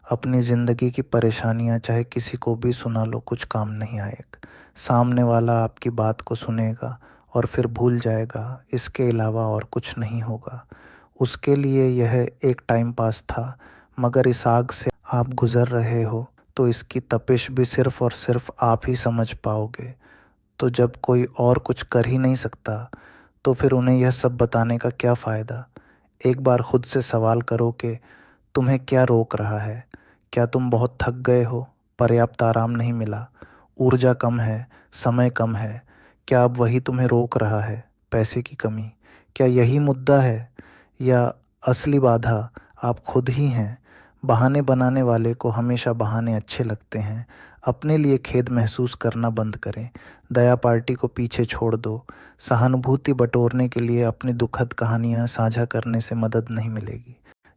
अपनी ज़िंदगी की परेशानियाँ चाहे किसी को भी सुना लो, कुछ काम नहीं आएगा। सामने वाला आपकी बात को सुनेगा और फिर भूल जाएगा, इसके अलावा और कुछ नहीं होगा। उसके लिए यह एक टाइम पास था, मगर इस आग से आप गुज़र रहे हो तो इसकी तपिश भी सिर्फ़ और सिर्फ़ आप ही समझ पाओगे। तो जब कोई और कुछ कर ही नहीं सकता, तो फिर उन्हें यह सब बताने का क्या फ़ायदा? एक बार खुद से सवाल करो कि तुम्हें क्या रोक रहा है? क्या तुम बहुत थक गए हो? पर्याप्त आराम नहीं मिला? ऊर्जा कम है? समय कम है? क्या अब वही तुम्हें रोक रहा है? पैसे की कमी? क्या यही मुद्दा है? या असली बाधा आप खुद ही हैं? बहाने बनाने वाले को हमेशा बहाने अच्छे लगते हैं। अपने लिए खेद महसूस करना बंद करें। दया पार्टी को पीछे छोड़ दो। सहानुभूति बटोरने के लिए अपनी दुखद कहानियाँ साझा करने से मदद नहीं मिलेगी।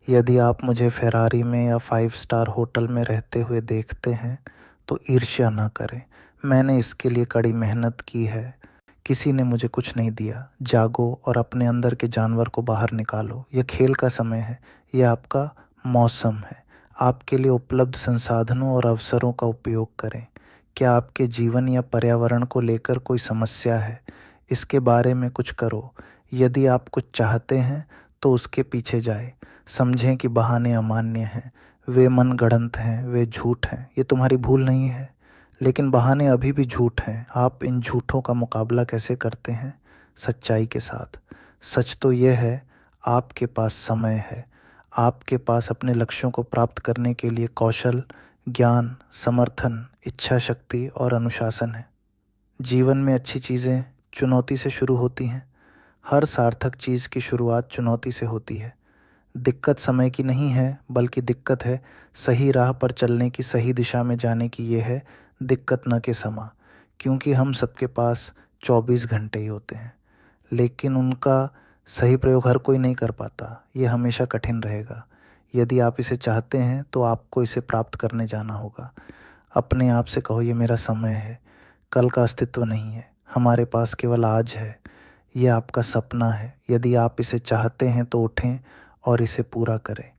यदि आप मुझे फेरारी में या 5 स्टार होटल में रहते हुए देखते हैं तो ईर्ष्या ना करें। मैंने इसके लिए कड़ी मेहनत की है। किसी ने मुझे कुछ नहीं दिया। जागो और अपने अंदर के जानवर को बाहर निकालो। यह खेल का समय है, यह आपका मौसम है। आपके लिए उपलब्ध संसाधनों और अवसरों का उपयोग करें। क्या आपके जीवन या पर्यावरण को लेकर कोई समस्या है? इसके बारे में कुछ करो। यदि आप कुछ चाहते हैं तो उसके पीछे जाए। समझें कि बहाने अमान्य हैं, वे मनगढ़ंत हैं, वे झूठ हैं। ये तुम्हारी भूल नहीं है, लेकिन बहाने अभी भी झूठ हैं। आप इन झूठों का मुकाबला कैसे करते हैं? सच्चाई के साथ। सच तो यह है, आपके पास समय है। आपके पास अपने लक्ष्यों को प्राप्त करने के लिए कौशल, ज्ञान, समर्थन, इच्छा शक्ति और अनुशासन है। जीवन में अच्छी चीज़ें चुनौती से शुरू होती हैं। हर सार्थक चीज़ की शुरुआत चुनौती से होती है। दिक्कत समय की नहीं है, बल्कि दिक्कत है सही राह पर चलने की, सही दिशा में जाने की। ये है दिक्कत न कि समा। क्योंकि हम सबके पास 24 घंटे ही होते हैं, लेकिन उनका सही प्रयोग हर कोई नहीं कर पाता। ये हमेशा कठिन रहेगा। यदि आप इसे चाहते हैं तो आपको इसे प्राप्त करने जाना होगा। अपने आप से कहो, ये मेरा समय है। कल का अस्तित्व नहीं है, हमारे पास केवल आज है। यह आपका सपना है। यदि आप इसे चाहते हैं तो उठें और इसे पूरा करें।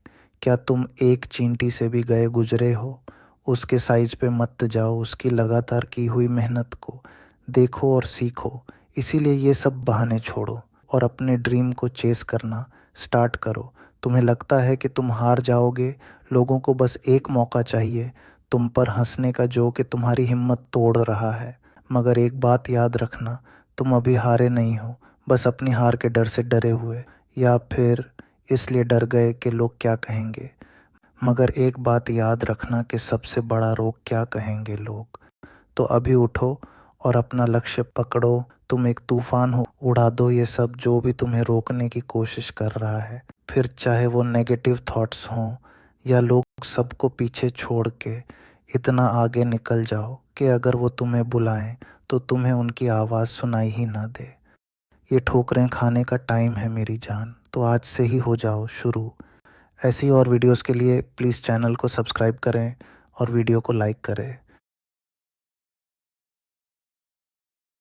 क्या तुम एक चींटी से भी गए गुजरे हो? उसके साइज पे मत जाओ, उसकी लगातार की हुई मेहनत को देखो और सीखो। इसीलिए ये सब बहाने छोड़ो और अपने ड्रीम को चेस करना स्टार्ट करो। तुम्हें लगता है कि तुम हार जाओगे? लोगों को बस एक मौका चाहिए तुम पर हंसने का, जो कि तुम्हारी हिम्मत तोड़ रहा है। मगर एक बात याद रखना, तुम अभी हारे नहीं हो, बस अपनी हार के डर से डरे हुए, या फिर इसलिए डर गए कि लोग क्या कहेंगे। मगर एक बात याद रखना कि सबसे बड़ा रोग क्या कहेंगे लोग। तो अभी उठो और अपना लक्ष्य पकड़ो। तुम एक तूफान हो, उड़ा दो ये सब जो भी तुम्हें रोकने की कोशिश कर रहा है। फिर चाहे वो नेगेटिव थॉट्स हों या लोग, सबको पीछे छोड़ के इतना आगे निकल जाओ कि अगर वो तुम्हें बुलाएं तो तुम्हें उनकी आवाज़ सुनाई ही ना दे। ये ठोकरें खाने का टाइम है मेरी जान, तो आज से ही हो जाओ शुरू। ऐसी और वीडियोस के लिए प्लीज़ चैनल को सब्सक्राइब करें और वीडियो को लाइक करें।